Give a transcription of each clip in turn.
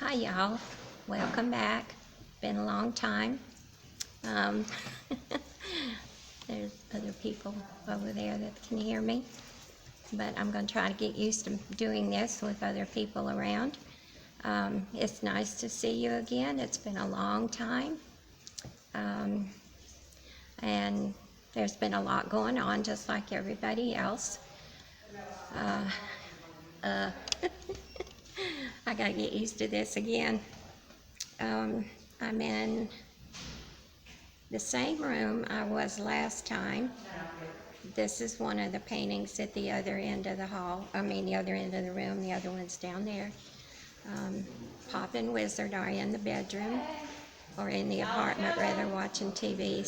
Hi y'all, welcome back. Been a long time. Um, there's other people over there that can hear me, but I'm going to try to get used to doing this with other people around. It's nice to see you again. It's been a long time. And there's been a lot going on just like everybody else. I got to get used to this again. I'm in the same room I was last time. This is one of the paintings at the other end of the hall. The other end of the room. The other one's down there. Pop and Wizard are in the bedroom, or in the apartment rather, watching TV.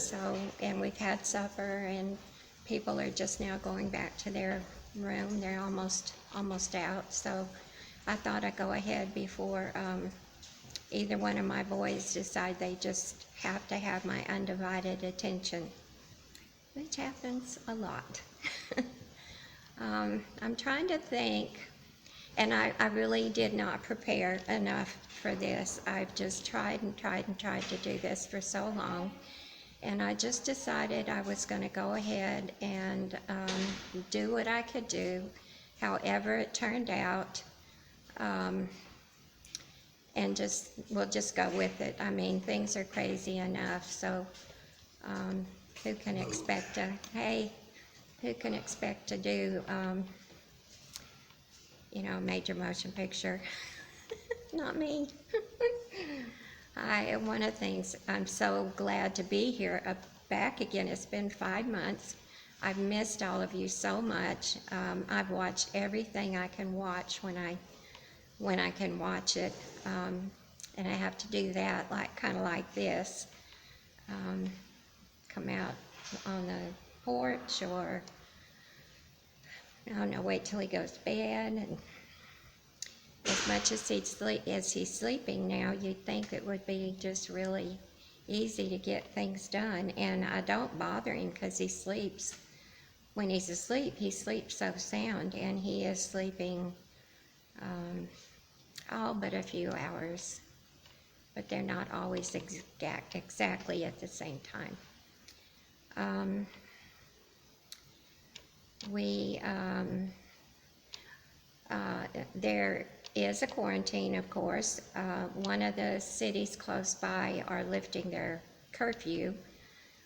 And we've had supper, and people are just now going back to their room. They're almost out. So I thought I'd go ahead before either one of my boys decide they just have to have my undivided attention, which happens a lot. I'm trying to think, and I really did not prepare enough for this. I've just tried to do this for so long, and I just decided I was going to go ahead and do what I could do, however it turned out. And we'll just go with it. Things are crazy enough, so who can expect to do, a major motion picture? Not me. One of the things, I'm so glad to be here, back again. It's been 5 months. I've missed all of you so much. I've watched everything I can watch when I can watch it, and I have to do that kind of like this. Come out on the porch, or I don't know, wait till he goes to bed. And as much as he's sleeping now, you'd think it would be just really easy to get things done. And I don't bother him because he sleeps. When he's asleep, he sleeps so sound, and he is sleeping all but a few hours, but they're not always exactly at the same time. There is a quarantine, of course. One of the cities close by are lifting their curfew,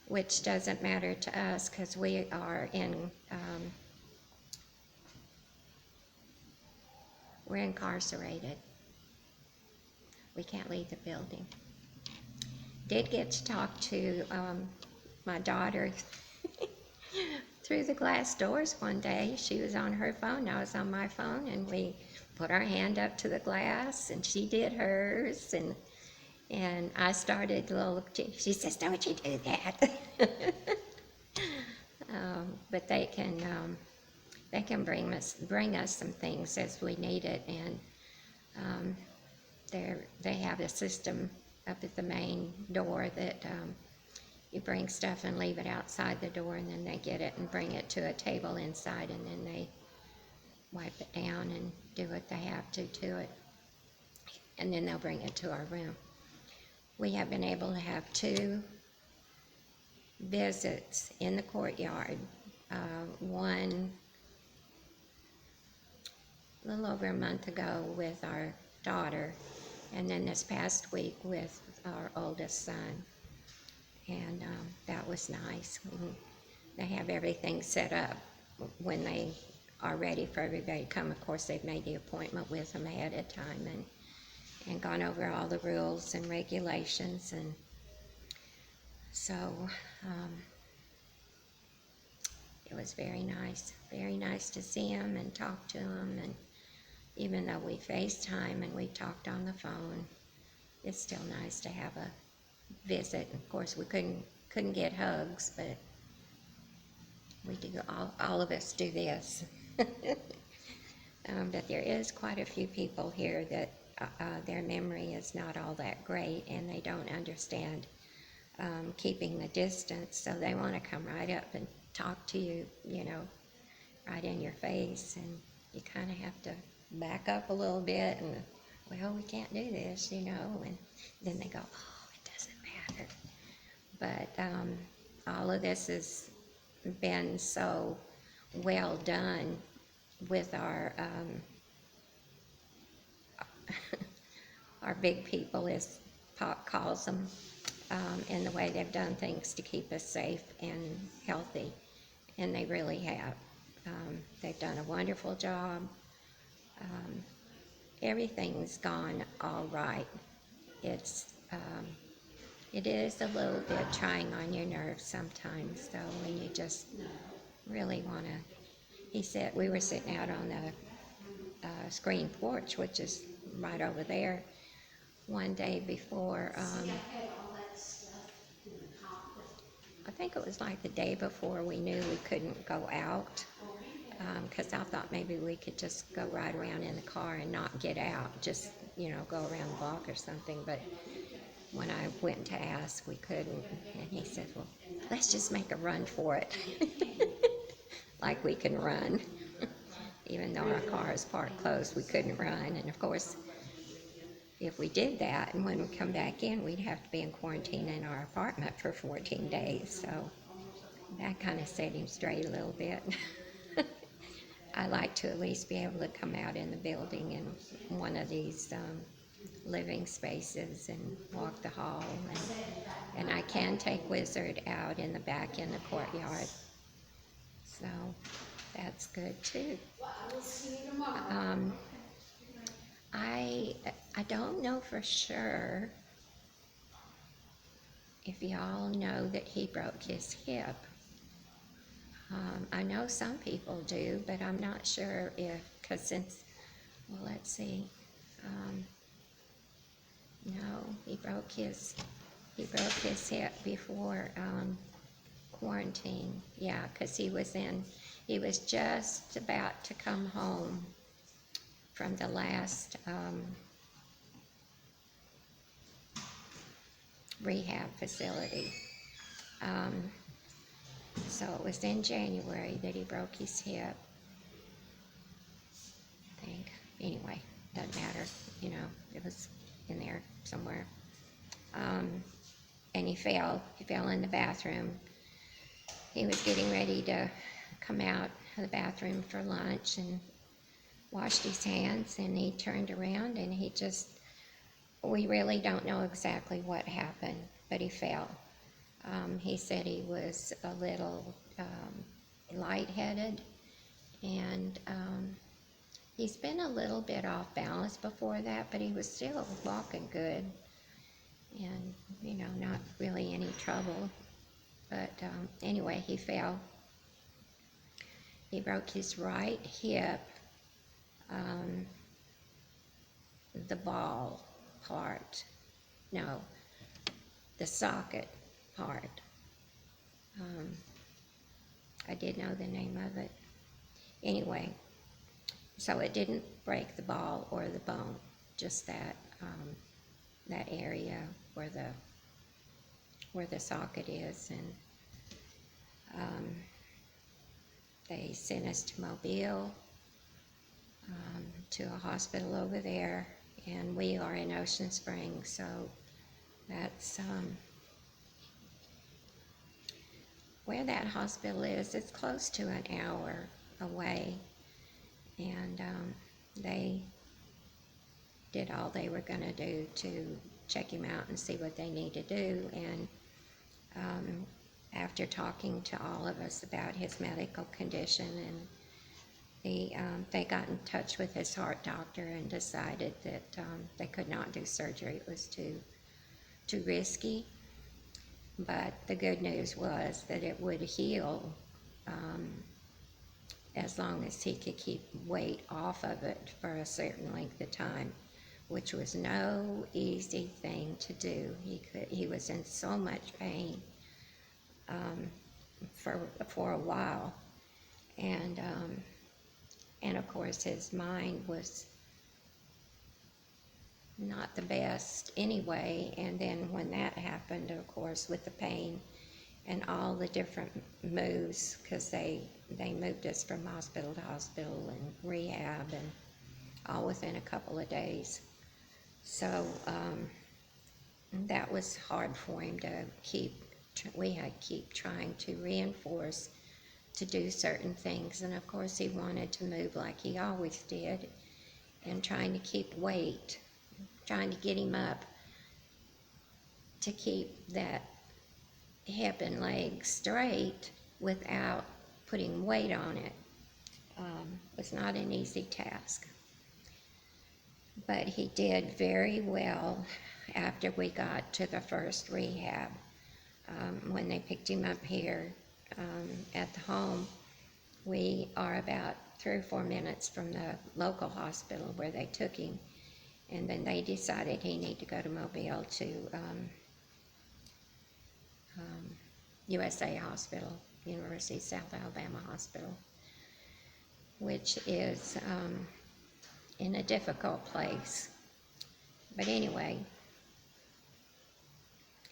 which doesn't matter to us because we are we're incarcerated. We can't leave the building. Did get to talk to my daughter through the glass doors one day. She was on her phone, I was on my phone, and we put our hand up to the glass, and she did hers, and I started she says, "Don't you do that." But they can bring us some things as we need it, and they have a system up at the main door that you bring stuff and leave it outside the door, and then they get it and bring it to a table inside, and then they wipe it down and do what they have to it, and then they'll bring it to our room. We have been able to have 2 visits in the courtyard. One a little over a month ago with our daughter, and then this past week with our oldest son. And that was nice. They have everything set up when they are ready for everybody to come. Of course, they've made the appointment with them ahead of time and gone over all the rules and regulations. And so it was very nice to see them and talk to them. And even though we FaceTime and we talked on the phone, it's still nice to have a visit. Of course, we couldn't get hugs, but we do. All of us do this. But there is quite a few people here that their memory is not all that great, and they don't understand keeping the distance. So they want to come right up and talk to you, right in your face, and you kind of have to back up a little bit and well, we can't do this, you know, and then they go, oh, it doesn't matter. But all of this has been so well done with our big people, as Pop calls them, and the way they've done things to keep us safe and healthy, and they really have. They've done a wonderful job. Everything's gone all right. It is a little bit trying on your nerves sometimes, though, when you just really want to. He said we were sitting out on the screen porch, which is right over there, one day before. I think it was like the day before we knew we couldn't go out, because I thought maybe we could just go ride around in the car and not get out, just, go around the block or something. But when I went to ask, we couldn't. And he said, well, let's just make a run for it. Like we can run. Even though our car is parked close, we couldn't run. And of course, if we did that, and when we come back in, we'd have to be in quarantine in our apartment for 14 days. So that kind of set him straight a little bit. I like to at least be able to come out in the building in one of these living spaces and walk the hall. And I can take Wizard out in the back in the courtyard. So that's good too. I don't know for sure if y'all know that he broke his hip. I know some people do, but I'm not sure well, let's see. No, he broke his hip before quarantine. Yeah, because he was just about to come home from the last rehab facility. So it was in January that he broke his hip, I think. Anyway, doesn't matter, it was in there somewhere. And he fell in the bathroom. He was getting ready to come out of the bathroom for lunch and washed his hands, and he turned around and we really don't know exactly what happened, but he fell. He said he was a little lightheaded, and he's been a little bit off balance before that, but he was still walking good, and not really any trouble. But anyway, he fell. He broke his right hip, the ball part, no, the socket part. I did know the name of it. Anyway, so it didn't break the ball or the bone, just that area where the socket is. And they sent us to Mobile, to a hospital over there, and we are in Ocean Springs, so that's where that hospital is. It's close to an hour away, and they did all they were going to do to check him out and see what they need to do. And after talking to all of us about his medical condition, and they got in touch with his heart doctor and decided that they could not do surgery. It was too risky. But the good news was that it would heal as long as he could keep weight off of it for a certain length of time, which was no easy thing to do. He was in so much pain for a while, and of course his mind was not the best anyway. And then when that happened, of course, with the pain and all the different moves, because they moved us from hospital to hospital and rehab, and all within a couple of days. So that was hard for him to keep. We had to keep trying to reinforce to do certain things, and of course he wanted to move like he always did, and trying to keep weight, trying to get him up to keep that hip and leg straight without putting weight on it. Was not an easy task. But he did very well after we got to the first rehab. When they picked him up here at the home, we are about 3 or 4 minutes from the local hospital where they took him, and then they decided he needed to go to Mobile to USA Hospital, University of South Alabama Hospital, which is in a difficult place. But anyway,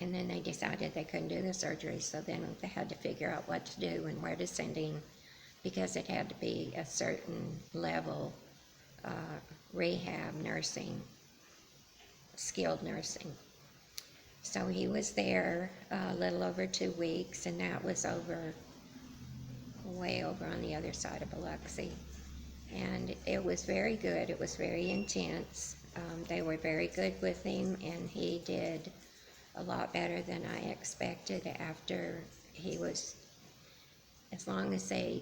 and then they decided they couldn't do the surgery, so then they had to figure out what to do and where to send him, because it had to be a certain level rehab nursing, skilled nursing. So he was there a little over 2 weeks, and that was way over on the other side of Biloxi. And it was very good. It was very intense. They were very good with him, and he did a lot better than I expected after he was, as long as they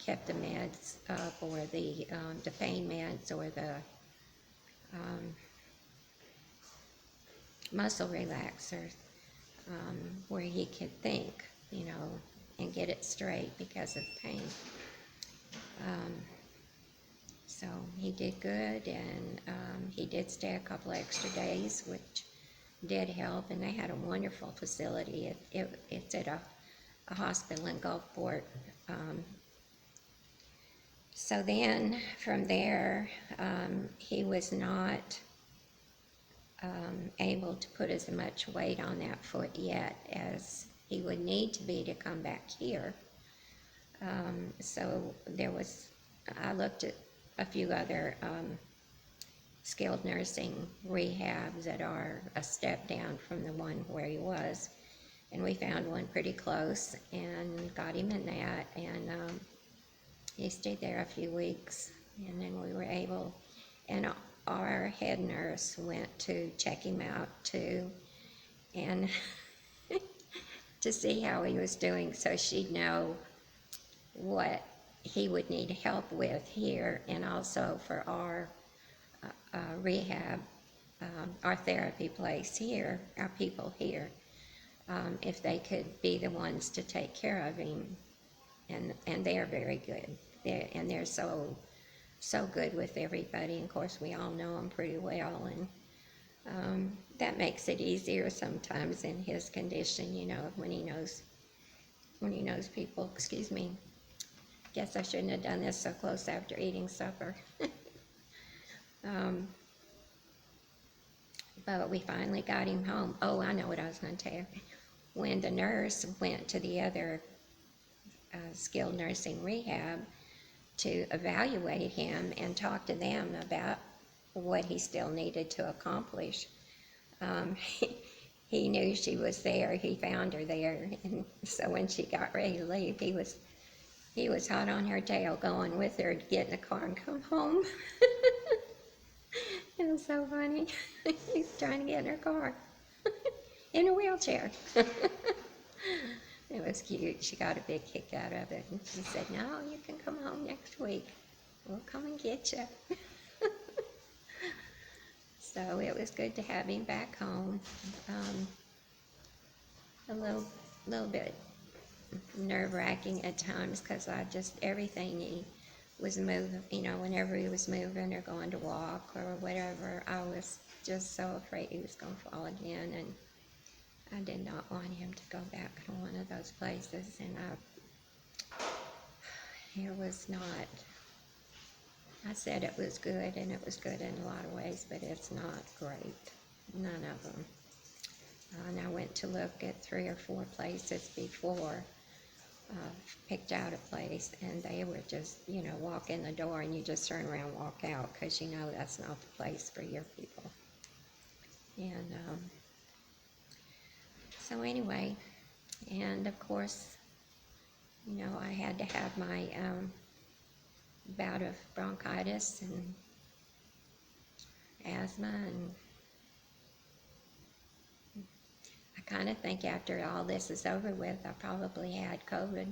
kept the meds up, or the pain meds, or the muscle relaxers, where he could think, and get it straight because of pain. So he did good, and he did stay a couple extra days, which did help, and they had a wonderful facility. It's at a hospital in Gulfport. So then from there, he was not able to put as much weight on that foot yet as he would need to be to come back here. So I looked at a few other skilled nursing rehabs that are a step down from the one where he was, and we found one pretty close and got him in that, and he stayed there a few weeks, and then we were able, and our head nurse went to check him out too, and to see how he was doing, so she'd know what he would need help with here, and also for our rehab, our therapy place here, our people here, if they could be the ones to take care of him, and they're very good, they're so good with everybody. And of course, we all know him pretty well, and that makes it easier sometimes in his condition, when he knows people. Excuse me. Guess I shouldn't have done this so close after eating supper. But we finally got him home. Oh, I know what I was going to tell you. When the nurse went to the other skilled nursing rehab to evaluate him and talk to them about what he still needed to accomplish, he knew she was there. He found her there, and so when she got ready to leave, he was hot on her tail, going with her to get in the car and come home. It was so funny. He's trying to get in her car in a wheelchair. It was cute. She got a big kick out of it. And she said, "No, you can come home next week. We'll come and get you." So it was good to have him back home. A little bit nerve-wracking at times, because everything he was moving, whenever he was moving or going to walk or whatever, I was just so afraid he was going to fall again, and I did not want him to go back to one of those places, and it was not, I said it was good, and it was good in a lot of ways, but it's not great, none of them. And I went to look at 3 or 4 places before, picked out a place, and they were just, walk in the door and you just turn around and walk out, because that's not the place for your people. And so anyway, and of course, you know, I had to have my bout of bronchitis and asthma, and I kind of think after all this is over with, I probably had COVID.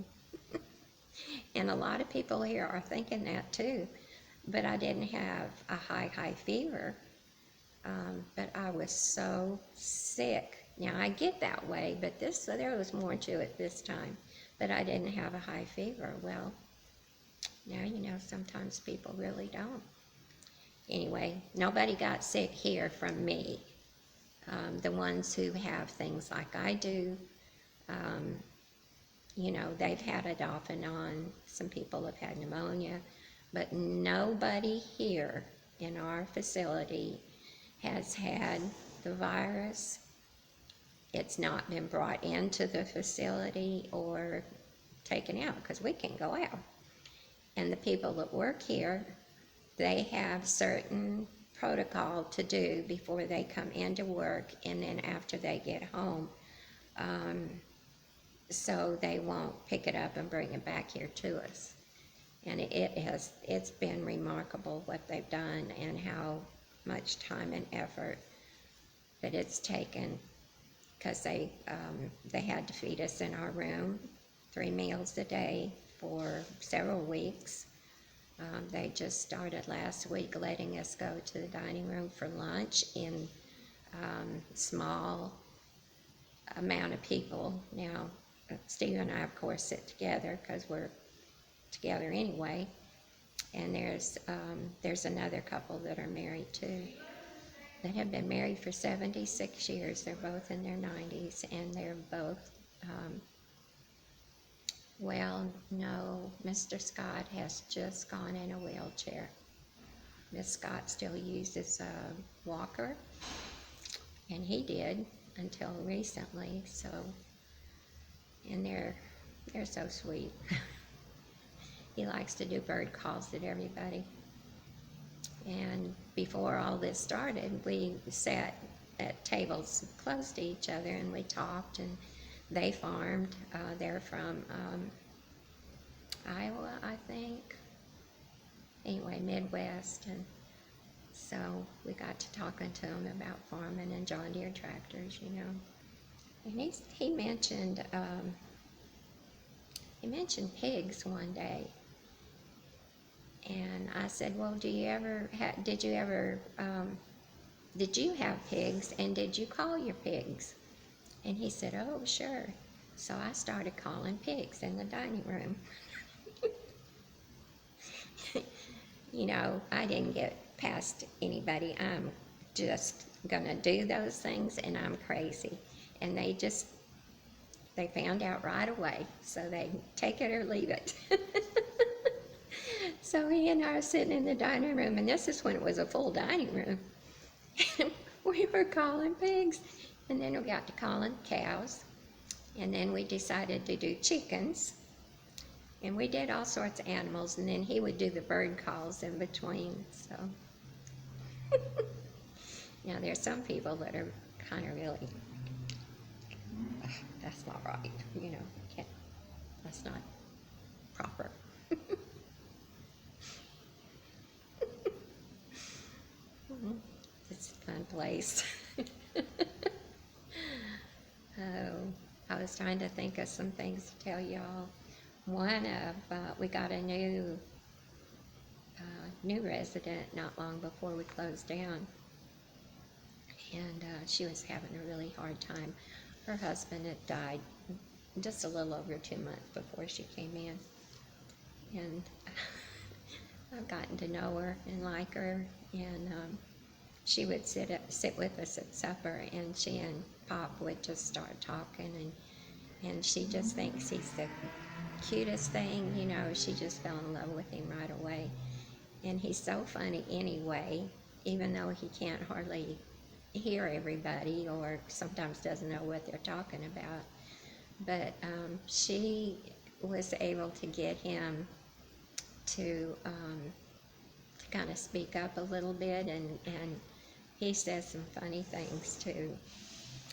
And a lot of people here are thinking that too, but I didn't have a high fever. But I was so sick. Now I get that way, but there was more to it this time. But I didn't have a high fever. Well, now you know sometimes people really don't. Anyway, nobody got sick here from me. The ones who have things like I do, you know, they've had it off and on. Some people have had pneumonia, but nobody here in our facility has had the virus. It's not been brought into the facility or taken out because we can go out. And the people that work here, they have certain protocol to do before they come into work and then after they get home. So they won't pick it up and bring it back here to us. And it's been remarkable what they've done and how much time and effort that it's taken, because they had to feed us in our room 3 meals a day for several weeks. They just started last week letting us go to the dining room for lunch in small amount of people. Now, Steve and I, of course, sit together because we're together anyway. And there's another couple that are married too, that have been married for 76 years. They're both in their 90s, and they're both, well, no, Mr. Scott has just gone in a wheelchair. Miss Scott still uses a walker, and he did until recently, so, and they're so sweet. He likes to do bird calls at everybody. And before all this started, we sat at tables close to each other and we talked, and they farmed. They're from Iowa, I think. Anyway, Midwest. And so we got to talking to them about farming and John Deere tractors, you know. And he mentioned pigs one day. And I said, well, did you have pigs, and did you call your pigs? And he said, oh, sure. So I started calling pigs in the dining room. You know, I didn't get past anybody. I'm just gonna do those things, and I'm crazy. And they found out right away, so they take it or leave it. So he and I are sitting in the dining room, and this is when it was a full dining room. And we were calling pigs, and then we got to calling cows, and then we decided to do chickens, and we did all sorts of animals, and then he would do the bird calls in between. So now there's some people that are kind of really, that's not right, you know, that's not proper. It's a fun place. Oh, I was trying to think of some things to tell y'all. One of, we got a new resident not long before we closed down, and she was having a really hard time. Her husband had died just a little over 2 months before she came in, and I've gotten to know her and like her, and she would sit with us at supper, and she and Pop would just start talking, and she just thinks he's the cutest thing, you know. She just fell in love with him right away. And he's so funny anyway, even though he can't hardly hear everybody or sometimes doesn't know what they're talking about. But she was able to get him to kind of speak up a little bit, and he says some funny things too.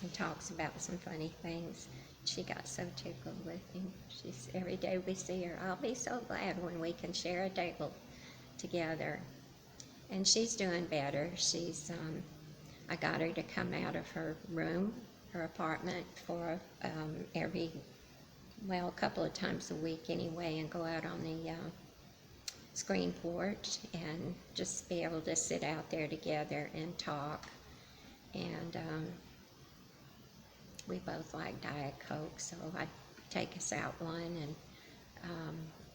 He talks about some funny things. She got so tickled with him. She's every day we see her, I'll be so glad when we can share a table together. And she's doing better. I got her to come out of her room, her apartment, for a couple of times a week anyway, and go out on the screen porch and just be able to sit out there together and talk. And we both like Diet Coke, so I'd take us out one, and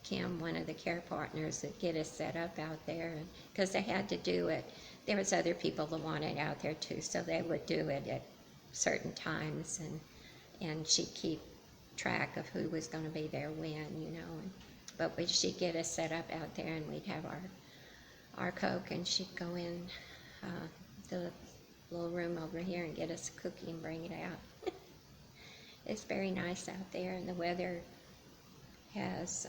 Kim, one of the care partners, would get us set up out there, because they had to do it. There was other people that wanted out there too, so they would do it at certain times, and she'd keep track of who was going to be there when, but she'd get us set up out there, and we'd have our Coke, and she'd go in the little room over here and get us a cookie and bring it out. It's very nice out there, and the weather has,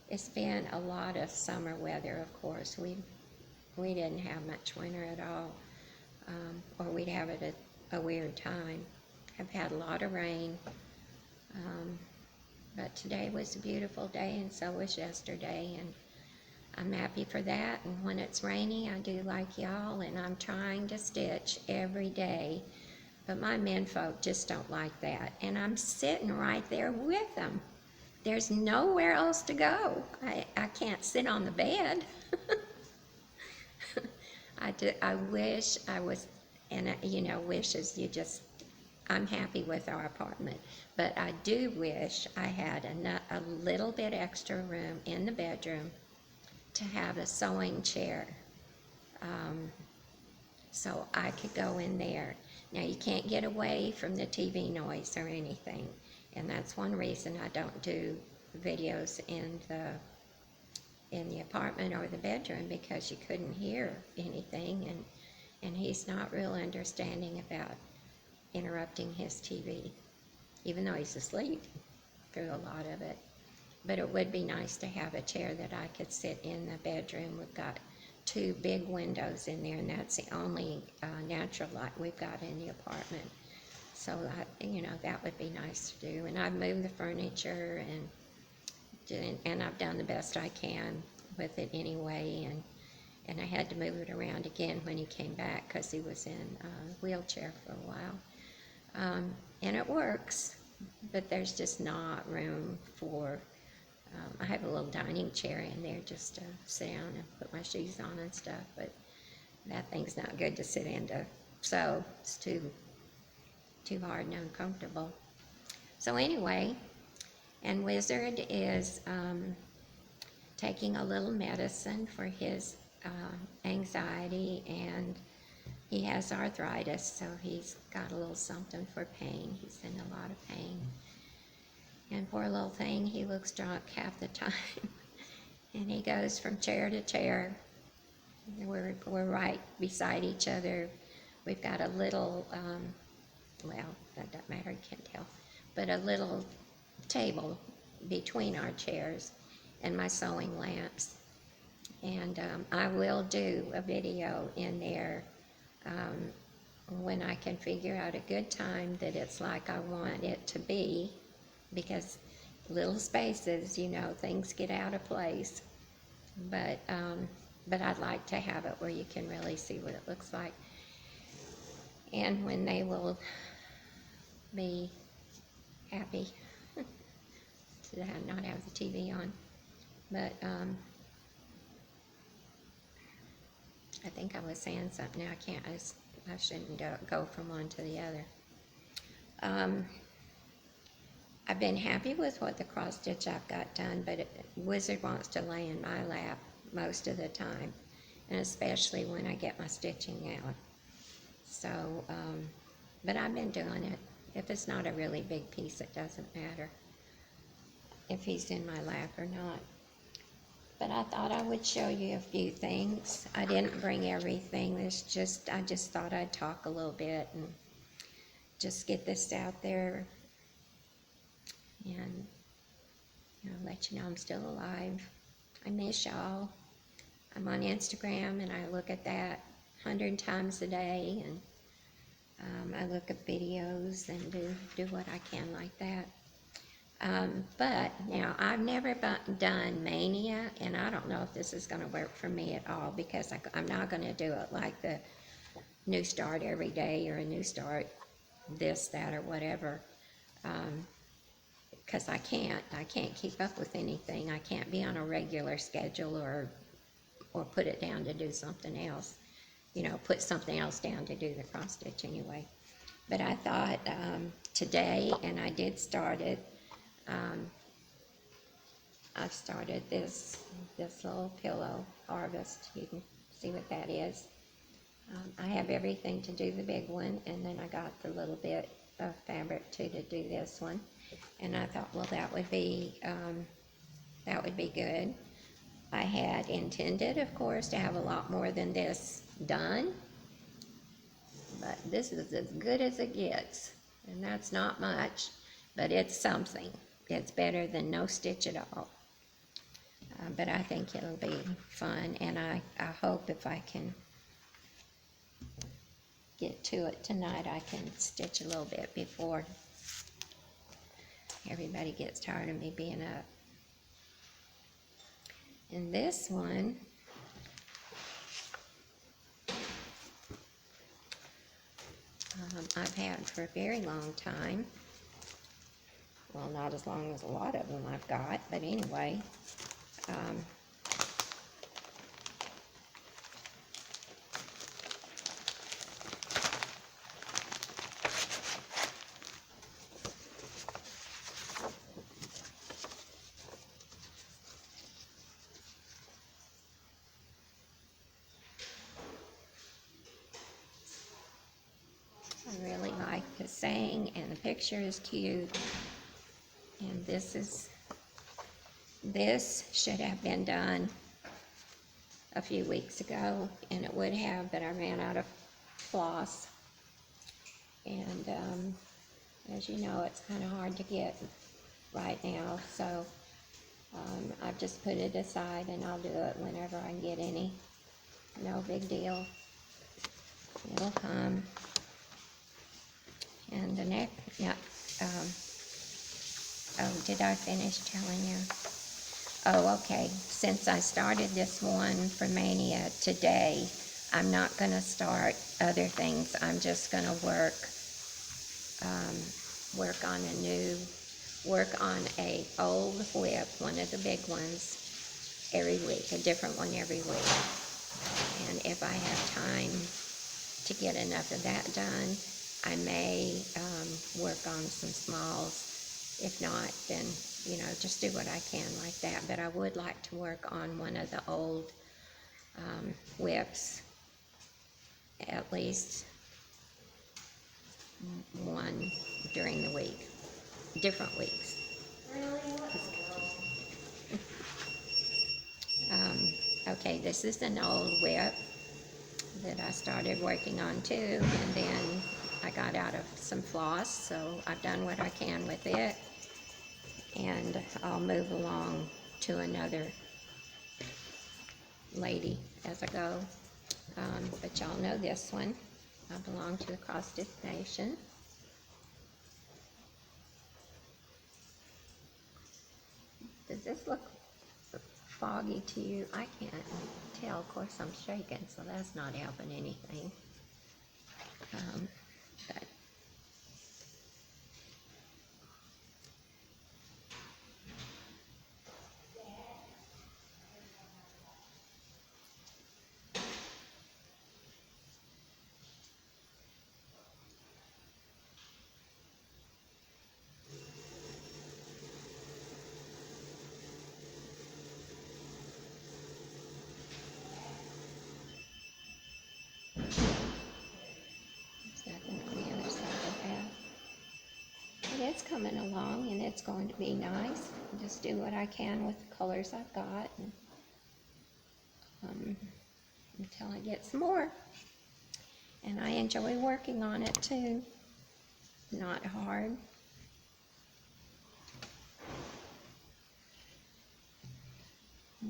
it's been a lot of summer weather, of course. We didn't have much winter at all, or we'd have it at a weird time. I've had a lot of rain, but today was a beautiful day, and so was yesterday, and I'm happy for that. And when it's rainy, I do like y'all, and I'm trying to stitch every day, but my menfolk just don't like that, and I'm sitting right there with them. There's nowhere else to go. I can't sit on the bed. I wish I was, and wishes I'm happy with our apartment, but I do wish I had a little bit extra room in the bedroom to have a sewing chair, so I could go in there. Now, you can't get away from the TV noise or anything, and that's one reason I don't do videos in the apartment or the bedroom, because you couldn't hear anything, and he's not real understanding about interrupting his TV, even though he's asleep through a lot of it. But it would be nice to have a chair that I could sit in the bedroom. We've got 2 big windows in there, and that's the only natural light we've got in the apartment. So that would be nice to do. And I've moved the furniture, and I've done the best I can with it anyway. And I had to move it around again when he came back, because he was in a wheelchair for a while. And it works, but there's just not room for. I have a little dining chair in there just to sit down and put my shoes on and stuff, but that thing's not good to sit into, so it's too hard and uncomfortable. So anyway, and Wizard is taking a little medicine for his anxiety, and he has arthritis, so he's got a little something for pain. He's in a lot of pain. And poor little thing, he looks drunk half the time. And he goes from chair to chair. We're right beside each other. We've got a little, that doesn't matter, you can't tell, but a little table between our chairs and my sewing lamps. And I will do a video in there when I can figure out a good time that it's like I want it to be, because little spaces, things get out of place. But I'd like to have it where you can really see what it looks like, and when they will be happy to not have the TV on. But I think I was saying something. Now I shouldn't go from one to the other. I've been happy with what the cross stitch I've got done, but Wizard wants to lay in my lap most of the time, and especially when I get my stitching out. So, but I've been doing it. If it's not a really big piece, it doesn't matter if he's in my lap or not. But I thought I would show you a few things. I didn't bring everything. I just thought I'd talk a little bit and just get this out there, and let you know I'm still alive. I miss y'all. I'm on Instagram, and I look at that 100 times a day, and I look at videos and do what I can like that. But now I've never done Mania, and I don't know if this is going to work for me at all, because I'm not going to do it like the new start every day, or a new start this, that, or whatever. Because I can't keep up with anything. I can't be on a regular schedule, or put it down to do something else. Put something else down to do the cross stitch anyway. But I thought today, and I did start it. I started this little pillow harvest. You can see what that is. I have everything to do the big one, and then I got the little bit of fabric to do this one. And I thought, well, that would be good. I had intended, of course, to have a lot more than this done, but this is as good as it gets, and that's not much, but it's something. It's better than no stitch at all. But I think it'll be fun, and I hope if I can get to it tonight, I can stitch a little bit before everybody gets tired of me being up. And this one, I've had for a very long time. Well, not as long as a lot of them I've got, but anyway. I really like the saying, and the picture is cute. And this should have been done a few weeks ago, and it would have, but I ran out of floss. And as you know, it's kind of hard to get right now, so I've just put it aside, and I'll do it whenever I get any. No big deal. It'll come. And the neck, yeah. Oh, did I finish telling you? Oh, okay. Since I started this one for Mania today, I'm not going to start other things. I'm just going to work on a old whip, one of the big ones, every week, a different one every week. And if I have time to get enough of that done, I may work on some smalls. If not, then, just do what I can like that. But I would like to work on one of the old whips, at least one during the week, different weeks. Okay, this is an old whip that I started working on too, and then I got out of some floss, so I've done what I can with it, and I'll move along to another lady as I go. But y'all know this one. I belong to the Cross Stitch Nation. Does this look foggy to you? I can't tell. Of course, I'm shaking, so that's not helping anything. But second on the other side of that. But it's coming along, and it's going to be nice. Just do what I can with the colors I've got, and, until I get some more. And I enjoy working on it too. Not hard.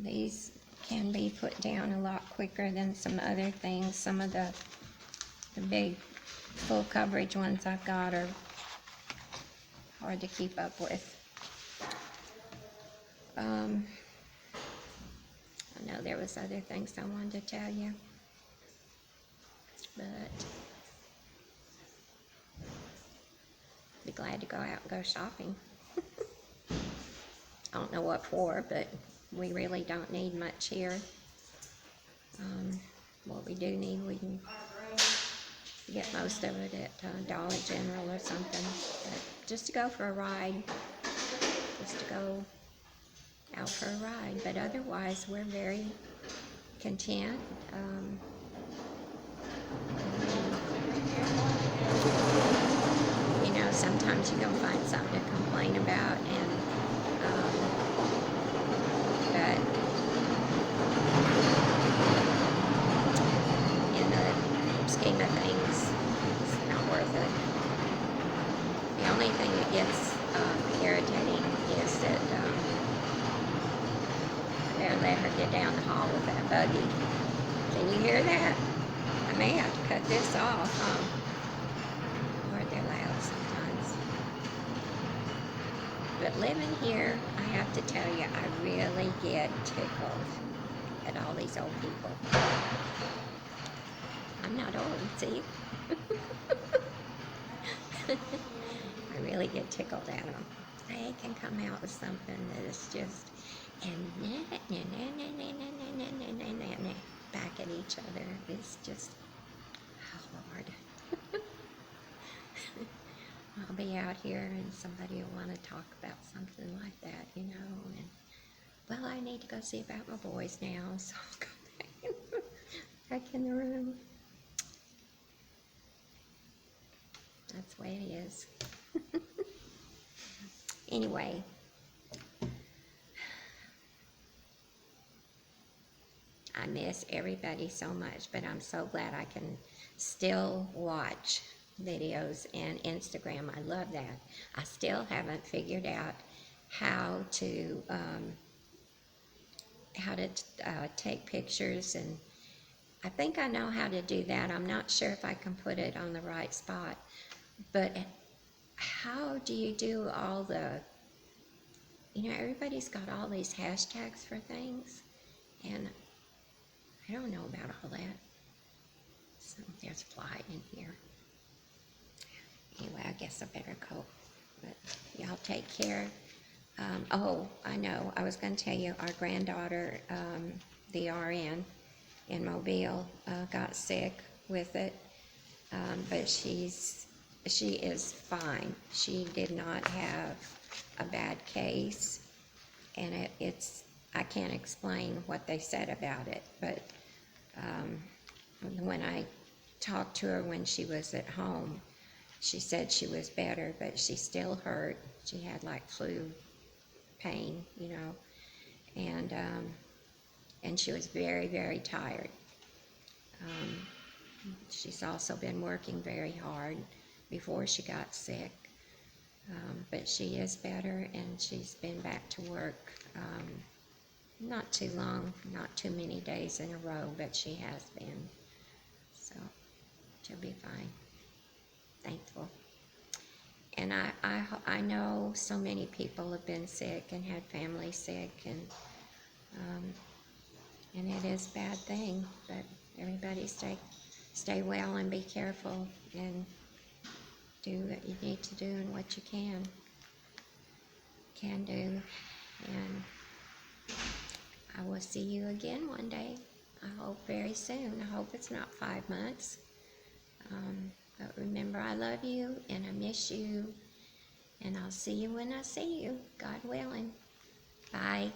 These can be put down a lot quicker than some other things. Some of the big full coverage ones I've got are hard to keep up with. I know there was other things I wanted to tell you, but be glad to go out and go shopping. I don't know what for, but we really don't need much here. What we do need, we can get most of it at Dollar General or something. But just to go for a ride, just to go out for a ride. But otherwise, we're very content. You know, sometimes you can find something to complain about, and but in the scheme of things, it's not worth it. The only thing that gets irritating is that they're letting her get down the hall with that buggy. Can you hear that? I may have to cut this off, Lord, they're loud sometimes. But living here, I have to tell you, I really get tickled at all these old people. I'm not old, see? I really get tickled at them. They can come out with something that is just, and back at each other. It's just, oh Lord. I'll be out here and somebody will want to talk about something like that, you know, and, well, I need to go see about my boys now, so I'll go back in the room. That's the way it is. Anyway, I miss everybody so much, but I'm so glad I can still watch videos and Instagram. I love that. I still haven't figured out how to take pictures, and I think I know how to do that. I'm not sure if I can put it on the right spot, but how do you do all the, you know, everybody's got all these hashtags for things, and I don't know about all that. So there's a fly in here. Anyway, I guess I better go. But y'all take care. Oh, I know. I was going to tell you, our granddaughter, the RN in Mobile, got sick with it, but she is fine. She did not have a bad case, and I can't explain what they said about it, but when I talked to her when she was at home, she said she was better, but she still hurt. She had like flu pain, you know, and she was very, very tired. She's also been working very hard before she got sick, but she is better, and she's been back to work. Not too long, not too many days in a row, but she has been. So she'll be fine. Thankful. And I know so many people have been sick and had family sick, and it is a bad thing, but everybody stay well and be careful and do what you need to do and what you can do. And I will see you again one day. I hope very soon. I hope it's not 5 months. But remember, I love you and I miss you. And I'll see you when I see you, God willing. Bye.